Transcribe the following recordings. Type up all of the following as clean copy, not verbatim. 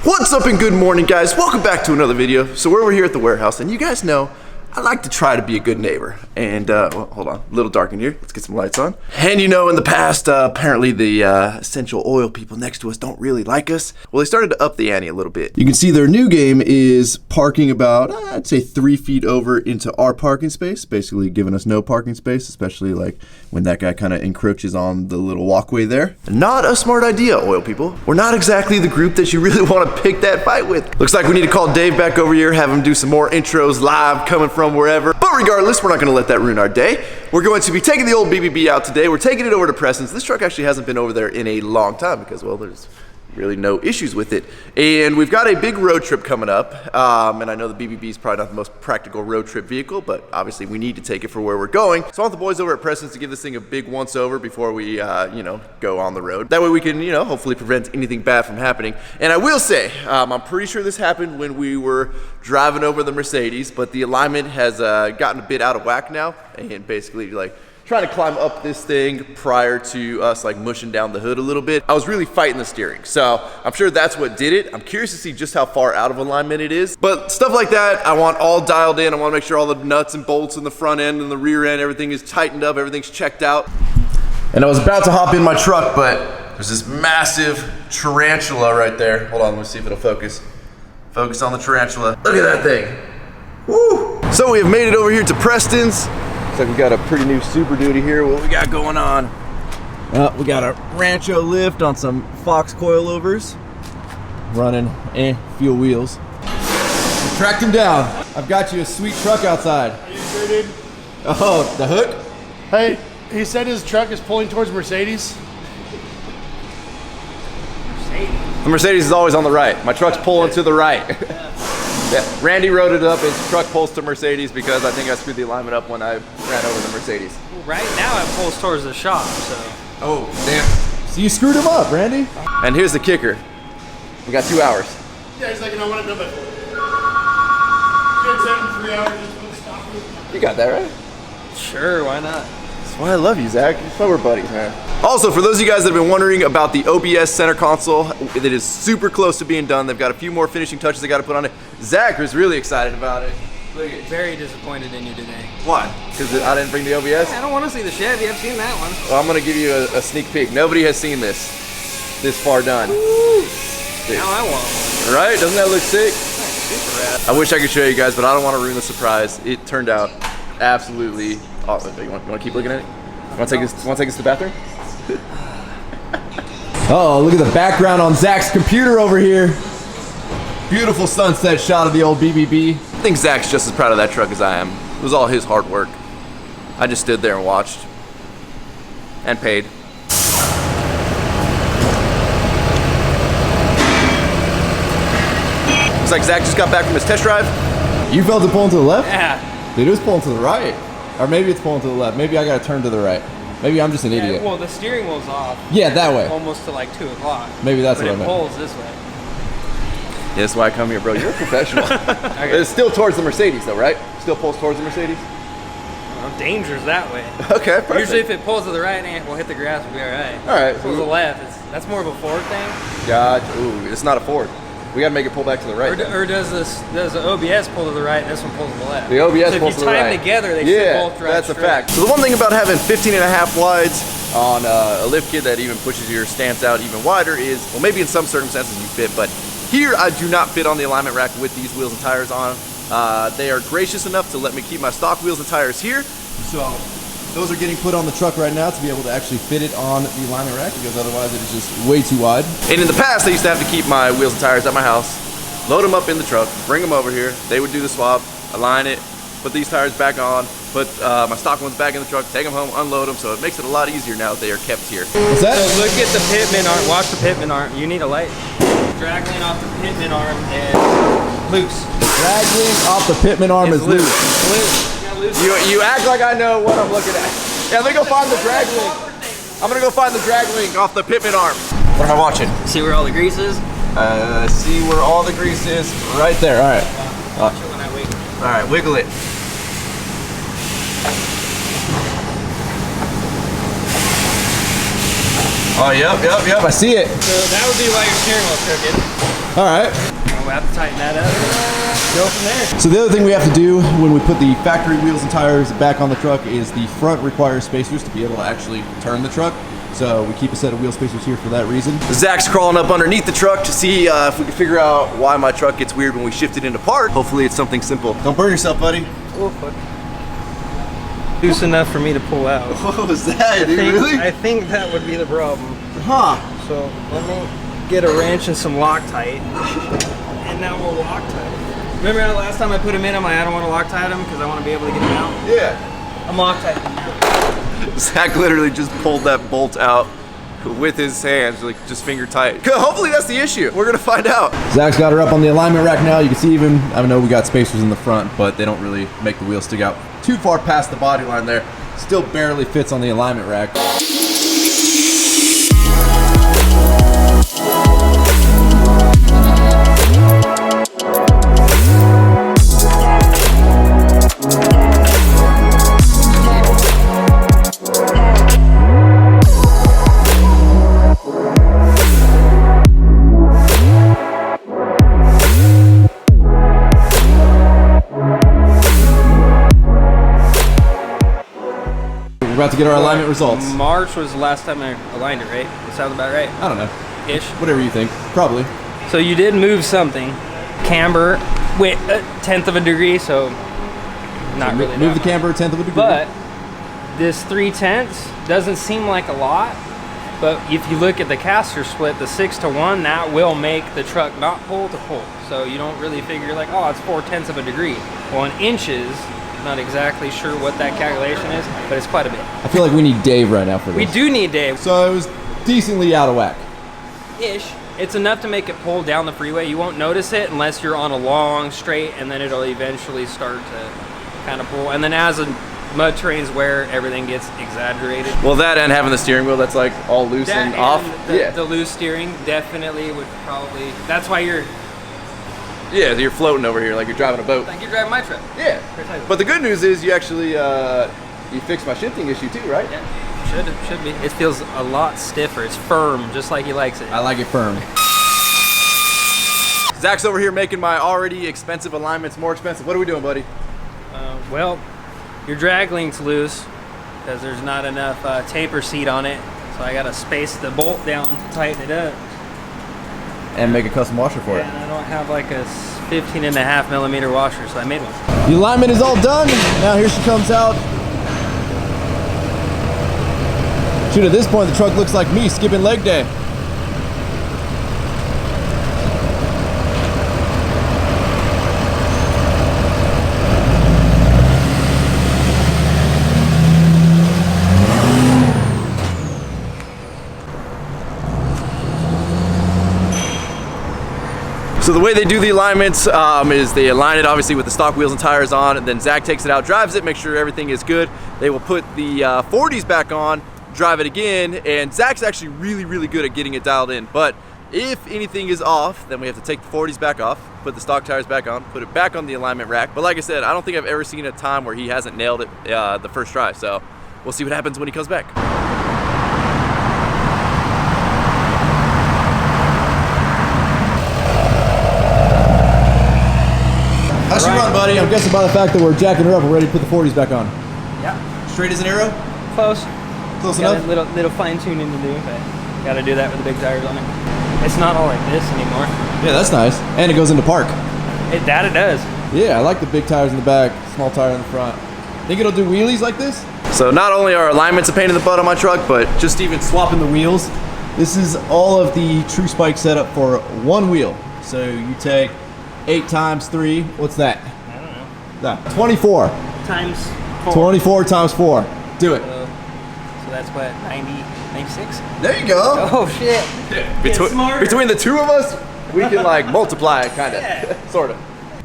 What's up and good morning, guys? Welcome back to another video. So we're over here at the warehouse, and you guys know I like to try to be a good neighbor. And well, hold on, a little dark in here. Let's get some lights on. And you know, in the past, apparently the essential oil people next to us don't really like us. Well, they started to up the ante a little bit. You can see their new game is parking about, I'd say 3 feet over into our parking space, basically giving us no parking space, especially like when that guy kind of encroaches on the little walkway there. Not a smart idea, oil people. We're not exactly the group that you really want to pick that fight with. Looks like we need to call Dave back over here, have him do some more intros live coming from wherever. But regardless, we're not gonna let that ruin our day. We're going to be taking the old BBB out today. We're taking it over to Prestons. This truck actually hasn't been over there in a long time because, well, there's really no issues with it. And we've got a big road trip coming up. And I know the BBB is probably not the most practical road trip vehicle, but obviously we need to take it for where we're going. So I want the boys over at Prestons to give this thing a big once over before we, you know, go on the road. That way we can, you know, hopefully prevent anything bad from happening. And I will say, I'm pretty sure this happened when we were driving over the Mercedes, but the alignment has gotten a bit out of whack now. And basically, like, trying to climb up this thing prior to us like mushing down the hood a little bit. I was really fighting the steering. So I'm sure that's what did it. I'm curious to see just how far out of alignment it is. But stuff like that, I want all dialed in. I want to make sure all the nuts and bolts in the front end and the rear end, everything is tightened up, everything's checked out. And I was about to hop in my truck, but there's this massive tarantula right there. Hold on, let me see if it'll focus. Focus on the tarantula. Look at that thing. Woo! So we have made it over here to Prestons. Looks like we got a pretty new Super Duty here. What we got going on? We got a Rancho lift on some Fox coilovers. Running fuel wheels. We tracked him down. I've got you a sweet truck outside. Are you sure, dude? Oh, the hook? Hey, he said his truck is pulling towards Mercedes. The Mercedes is always on the right. My truck's pulling to the right. Yeah, Randy wrote it up, his truck pulls to Mercedes because I think I screwed the alignment up when I ran over the Mercedes. Well, right now it pulls towards the shop, so. Oh, damn. So you screwed him up, Randy. And here's the kicker. We got 2 hours. Yeah, he's like, I want it done by 4. Good 3 hours, just put a stop. You got that, right? Sure, why not? That's why I love you, Zach. That's why we're buddies, man. Also, for those of you guys that have been wondering about the OBS center console, it is super close to being done. They've got a few more finishing touches they got to put on it. Zach was really excited about it. Look at it. Very disappointed in you today. Why? Because I didn't bring the OBS? I don't want to see the Chevy. I've seen that one. Well, I'm going to give you a sneak peek. Nobody has seen this far done. Now I want one. Right? Doesn't that look sick? Super rad. I wish I could show you guys, but I don't want to ruin the surprise. It turned out absolutely awesome. You want to keep looking at it? You want to take us to the bathroom? Oh, look at the background on Zach's computer over here. Beautiful sunset shot of the old BBB. I think Zach's just as proud of that truck as I am. It was all his hard work. I just stood there and watched. And paid. Looks like Zach just got back from his test drive. You felt it pulling to the left? Yeah. Dude, it was pulling to the right. Or maybe it's pulling to the left. Maybe I gotta turn to the right. Maybe I'm just an idiot. Well, the steering wheel's off. Yeah, that way. Almost to like 2 o'clock. Maybe that's but what I meant. it pulls this way. Yeah, that's why I come here, bro. You're a professional. Okay. It's still towards the Mercedes, though, right? Still pulls towards the Mercedes? Well, danger's that way. Okay, perfect. Usually if it pulls to the right, we'll hit the grass, we'll be all right. All right. If it pulls to the left, that's more of a Ford thing. Gotcha. Ooh, it's not a Ford. We gotta make it pull back to the right. Or does the OBS pull to the right and this one pulls to the left? The OBS pulls to the right. If you tie them together, they should both drive that's straight. a fact. So the one thing about having 15.5 wides on a lift kit that even pushes your stance out even wider is, well, maybe in some circumstances you fit, but here I do not fit on the alignment rack with these wheels and tires on. They are gracious enough to let me keep my stock wheels and tires here. So those are getting put on the truck right now to be able to actually fit it on the alignment rack because otherwise it is just way too wide. And in the past, I used to have to keep my wheels and tires at my house, load them up in the truck, bring them over here. They would do the swap, align it, put these tires back on, put my stock ones back in the truck, take them home, unload them. So it makes it a lot easier now that they are kept here. What's that? So look at the Pitman arm. Watch the Pitman arm. You need a light. Drag link off the Pitman arm and loose. Drag link off the Pitman arm is loose. You act like I know what I'm looking at. Yeah, let me go find the drag link. I'm gonna go find the drag link off the Pitman arm. What am I watching? See where all the grease is? See where all the grease is. Right there. All right. Watch it when I wiggle. All right, wiggle it. Oh, yep. I see it. So that would be why your steering wheel's crooked. All right. We'll have to tighten that up. Go from there. So the other thing we have to do when we put the factory wheels and tires back on the truck is the front requires spacers to be able to actually turn the truck. So we keep a set of wheel spacers here for that reason. Zach's crawling up underneath the truck to see if we can figure out why my truck gets weird when we shift it into park. Hopefully it's something simple. Don't burn yourself, buddy. Oh, fuck. Loose enough for me to pull out. What was that, dude? Really? I think that would be the problem. Huh. So let me get a wrench and some Loctite. And now we'll Loctite. Remember how last time I put them in, I'm like, I don't want to Loctite them because I want to be able to get them out? Yeah. I'm Loctite them now. Zach literally just pulled that bolt out with his hands, like just finger tight. Hopefully that's the issue. We're gonna find out. Zach's got her up on the alignment rack now. You can see even, I know we got spacers in the front, but they don't really make the wheel stick out too far past the body line there. Still barely fits on the alignment rack. We're about to get our alignment results. March was the last time I aligned it, right? That sounds about right? I don't know. Ish. Whatever you think. Probably. So you did move something. Camber, wait, 1/10 of a degree, so not So really. move the camber 1/10 of a degree. But this 3/10 doesn't seem like a lot, but if you look at the caster split, the 6-to-1, that will make the truck not pull to pull. So you don't really figure like, oh, it's 4/10 of a degree. Well, in inches, not exactly sure what that calculation is, but it's quite a bit. I feel like we need Dave right now for this. We do need Dave. So it was decently out of whack. Ish. It's enough to make it pull down the freeway. You won't notice it unless you're on a long straight, and then it'll eventually start to kind of pull. And then as the mud terrains wear, everything gets exaggerated. Well, that and having the steering wheel that's like all loose That and off. The loose steering definitely would probably. That's why you're you're floating over here like you're driving a boat. like you're driving my truck. Yeah. But the good news is you actually you fixed my shifting issue too, right? Yeah. Should be. It feels a lot stiffer. It's firm, just like he likes it. I like it firm. Zach's over here making my already expensive alignments more expensive. What are we doing, buddy? Well, your drag link's loose because there's not enough taper seat on it. So I gotta space the bolt down to tighten it up. And make a custom washer for And I don't have like a 15.5mm washer, so I made one. The alignment is all done. Now here she comes out. Shoot, at this point the truck looks like me skipping leg day. So the way they do the alignments is they align it obviously with the stock wheels and tires on, and then Zach takes it out, drives it, make sure everything is good. They will put the 40s back on, drive it again, and Zach's actually really good at getting it dialed in. But if anything is off, then we have to take the 40s back off, put the stock tires back on, put it back on the alignment rack. But like I said, I don't think I've ever seen a time where he hasn't nailed it the first try. So we'll see what happens when he comes back. How's she run, buddy? I'm guessing by the fact that we're jacking her up, we're ready to put the 40s back on. Yeah. Straight as an arrow? Close. Close Got enough? a little fine tuning to do, but gotta do that with the big tires on it. It's not all like this anymore. Yeah, that's nice. And it goes into park. It does. Yeah, I like the big tires in the back, small tire in the front. Think it'll do wheelies like this? So not only are alignments a pain in the butt on my truck, but just even swapping the wheels. This is all of the True Spike setup for one wheel. So you take 8 times 3, what's that? I don't know. That, 24. Times 4. 24 times 4. Do it. So that's what, 90, 96? There you go. Oh shit. Between the two of us, we can like multiply it, kind of, Yeah. sort of.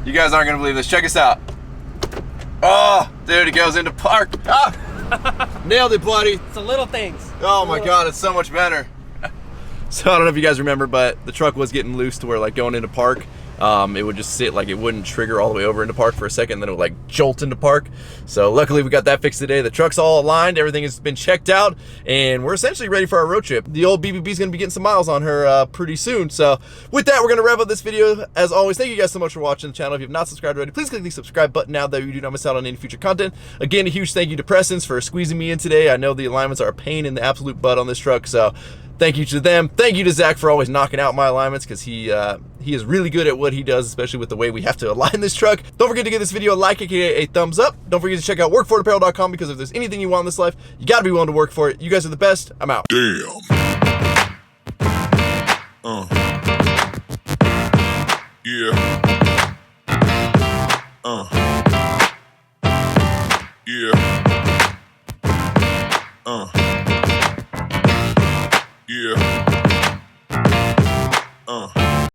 You guys aren't gonna believe this. Check us out. Oh, dude, it goes into park. Ah, nailed it, buddy. It's the little things. Oh my God, it's so much better. So I don't know if you guys remember, but the truck was getting loose to where like going into park, it would just sit like it wouldn't trigger all the way over into park for a second, then it would like jolt into park. So luckily we got that fixed today. The truck's all aligned, everything has been checked out, and we're essentially ready for our road trip. The old BBB's gonna be getting some miles on her pretty soon. So with that, we're gonna wrap up this video. As always, thank you guys so much for watching the channel. If you have not subscribed already, please click the subscribe button now that you do not miss out on any future content. Again, a huge thank you to Prestons for squeezing me in today. I know the alignments are a pain in the absolute butt on this truck, so thank you to them. Thank you to Zach for always knocking out my alignments, because he is really good at what he does, especially with the way we have to align this truck. Don't forget to give this video a like, aka a thumbs up. Don't forget to check out workforapparel.com, because if there's anything you want in this life, you gotta be willing to work for it. You guys are the best. I'm out. Damn. Yeah.